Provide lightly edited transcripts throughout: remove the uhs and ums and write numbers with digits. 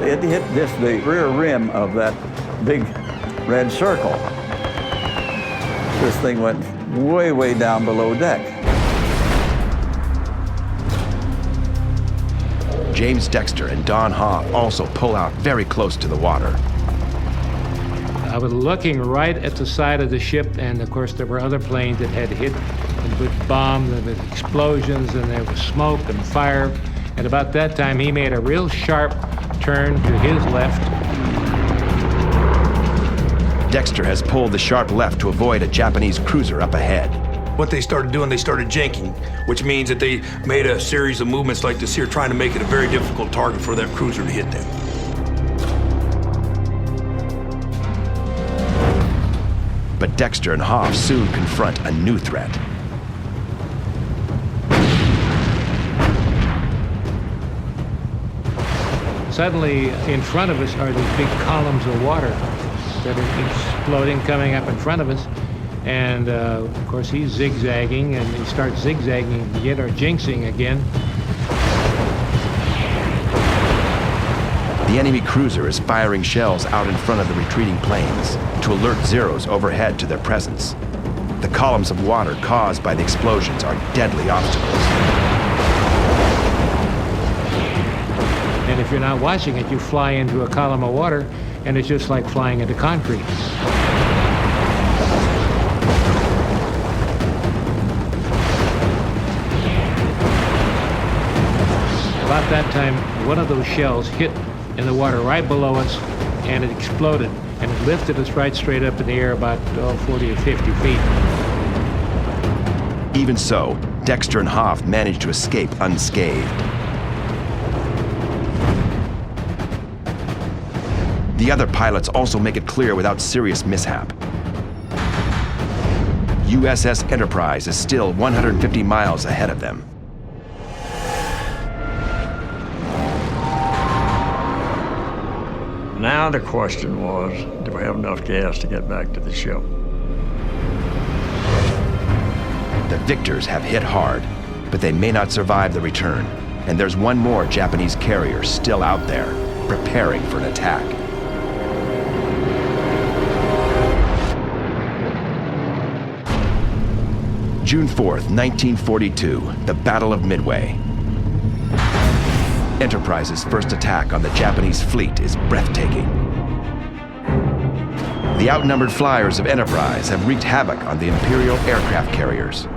It hit just the rear rim of that big red circle. This thing went way, way down below deck. James Dexter and Don Hoff also pull out very close to the water. I was looking right at the side of the ship, and of course there were other planes that had hit with bombs and with explosions, and there was smoke and fire. And about that time, he made a real sharp turn to his left. Dexter has pulled the sharp left to avoid a Japanese cruiser up ahead. What they started doing, they started janking, which means that they made a series of movements like this here, trying to make it a very difficult target for that cruiser to hit them. But Dexter and Hoff soon confront a new threat. Suddenly, in front of us are these big columns of water that are exploding, coming up in front of us. And of course, he's zigzagging, and he starts zigzagging again, or jinxing again. The enemy cruiser is firing shells out in front of the retreating planes to alert Zeros overhead to their presence. The columns of water caused by the explosions are deadly obstacles. And if you're not watching it, you fly into a column of water, and it's just like flying into concrete. About that time, one of those shells hit in the water right below us, and it exploded, and it lifted us right straight up in the air about 40 or 50 feet. Even so, Dexter and Hoff managed to escape unscathed. The other pilots also make it clear without serious mishap. USS Enterprise is still 150 miles ahead of them. Now the question was, do we have enough gas to get back to the ship? The victors have hit hard, but they may not survive the return. And there's one more Japanese carrier still out there, preparing for an attack. June 4th, 1942, the Battle of Midway. Enterprise's first attack on the Japanese fleet is breathtaking. The outnumbered flyers of Enterprise have wreaked havoc on the Imperial aircraft carriers.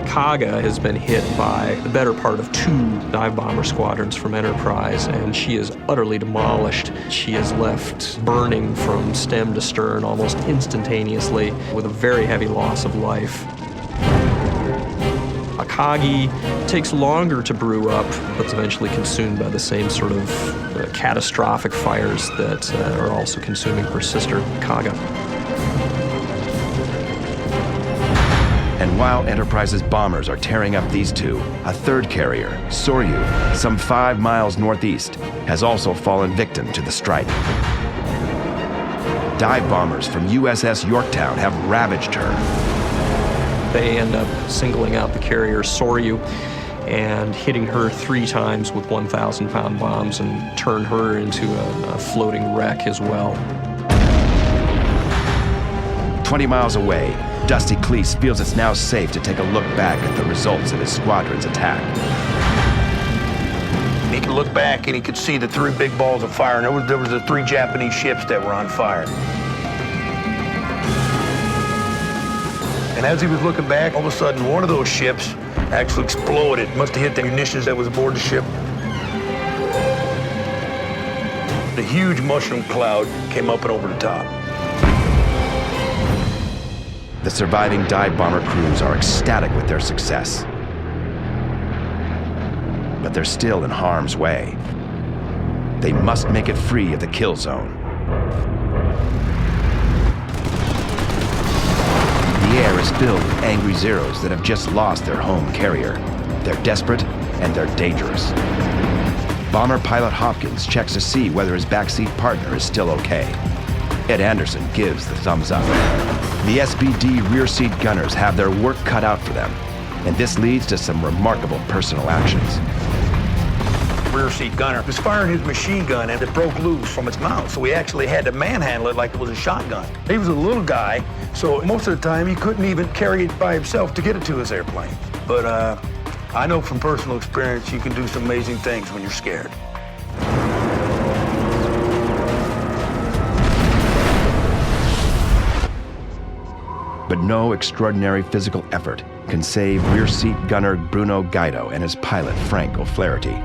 Kaga has been hit by the better part of 2 dive bomber squadrons from Enterprise, and she is utterly demolished. She is left burning from stem to stern almost instantaneously with a very heavy loss of life. Akagi takes longer to brew up, but is eventually consumed by the same sort of catastrophic fires that are also consuming her sister, Kaga. And while Enterprise's bombers are tearing up these two, a third carrier, Soryu, some 5 miles northeast, has also fallen victim to the strike. Dive bombers from USS Yorktown have ravaged her. They end up singling out the carrier Soryu and hitting her 3 times with 1,000-pound bombs and turn her into a floating wreck as well. 20 miles away, Dusty Cleese feels it's now safe to take a look back at the results of his squadron's attack. He could look back and he could see the 3 big balls of fire, and there was the 3 Japanese ships that were on fire. And as he was looking back, all of a sudden, one of those ships actually exploded. It must have hit the munitions that was aboard the ship. A huge mushroom cloud came up and over the top. The surviving dive bomber crews are ecstatic with their success. But they're still in harm's way. They must make it free of the kill zone. The air is filled with angry Zeros that have just lost their home carrier. They're desperate and they're dangerous. Bomber pilot Hopkins checks to see whether his backseat partner is still okay. Ed Anderson gives the thumbs up. The SBD rear seat gunners have their work cut out for them, and this leads to some remarkable personal actions. rear seat gunner was firing his machine gun and it broke loose from its mount. So we actually had to manhandle it like it was a shotgun. He was a little guy, so most of the time he couldn't even carry it by himself to get it to his airplane. But I know from personal experience you can do some amazing things when you're scared. But no extraordinary physical effort can save rear seat gunner Bruno Guido and his pilot Frank O'Flaherty.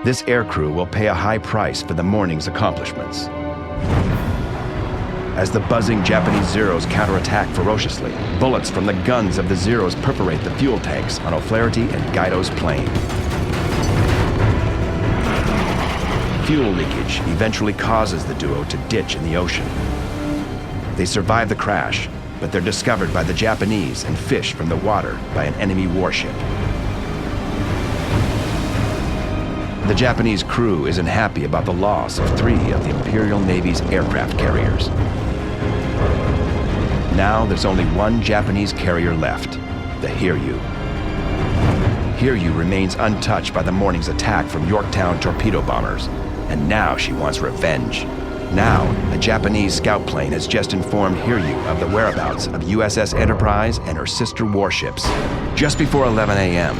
This aircrew will pay a high price for the morning's accomplishments. As the buzzing Japanese Zeros counterattack ferociously, bullets from the guns of the Zeros perforate the fuel tanks on O'Flaherty and Guido's plane. Fuel leakage eventually causes the duo to ditch in the ocean. They survive the crash, but they're discovered by the Japanese and fished from the water by an enemy warship. The Japanese crew isn't happy about the loss of 3 of the Imperial Navy's aircraft carriers. Now there's only one Japanese carrier left, the Hiryu. Hiryu remains untouched by the morning's attack from Yorktown torpedo bombers, and now she wants revenge. Now, a Japanese scout plane has just informed Hiryu of the whereabouts of USS Enterprise and her sister warships. Just before 11 a.m.,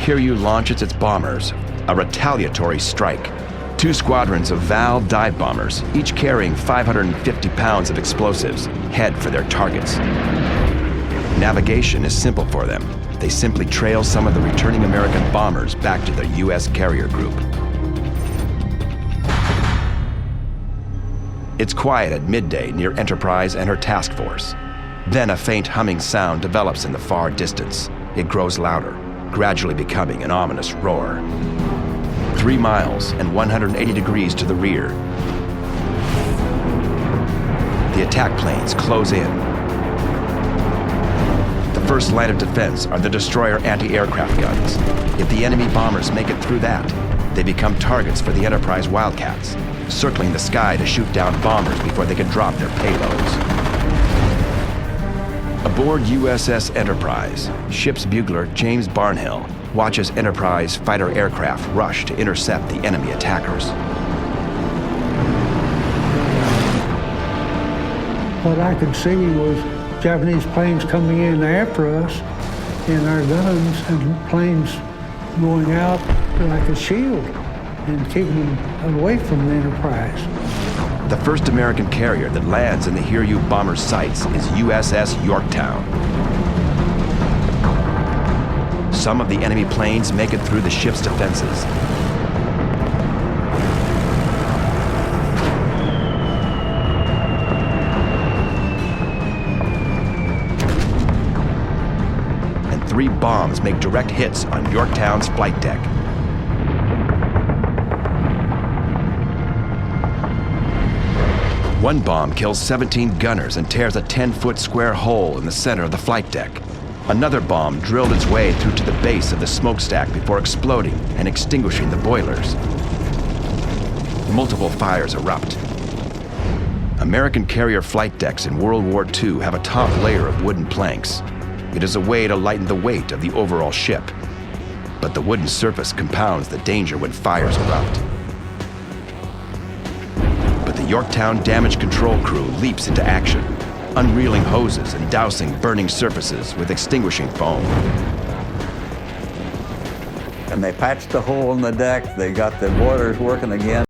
Hiryu launches its bombers, a retaliatory strike. 2 squadrons of Val dive bombers, each carrying 550 pounds of explosives, head for their targets. Navigation is simple for them. They simply trail some of the returning American bombers back to their U.S. carrier group. It's quiet at midday near Enterprise and her task force. Then a faint humming sound develops in the far distance. It grows louder, gradually becoming an ominous roar. 3 miles and 180 degrees to the rear, the attack planes close in. The first line of defense are the destroyer anti-aircraft guns. If the enemy bombers make it through that, they become targets for the Enterprise Wildcats, circling the sky to shoot down bombers before they can drop their payloads. Aboard USS Enterprise, ship's bugler James Barnhill watches Enterprise fighter aircraft rush to intercept the enemy attackers. What I could see was Japanese planes coming in after us and our guns and planes going out like a shield and keeping them away from the Enterprise. The first American carrier that lands in the Hiryu bomber's sights is USS Yorktown. Some of the enemy planes make it through the ship's defenses. And 3 bombs make direct hits on Yorktown's flight deck. One bomb kills 17 gunners and tears a 10-foot square hole in the center of the flight deck. Another bomb drilled its way through to the base of the smokestack before exploding and extinguishing the boilers. Multiple fires erupt. American carrier flight decks in World War II have a top layer of wooden planks. It is a way to lighten the weight of the overall ship. But the wooden surface compounds the danger when fires erupt. But the Yorktown damage control crew leaps into action, unreeling hoses and dousing burning surfaces with extinguishing foam. And they patched the hole in the deck. They got the boilers working again.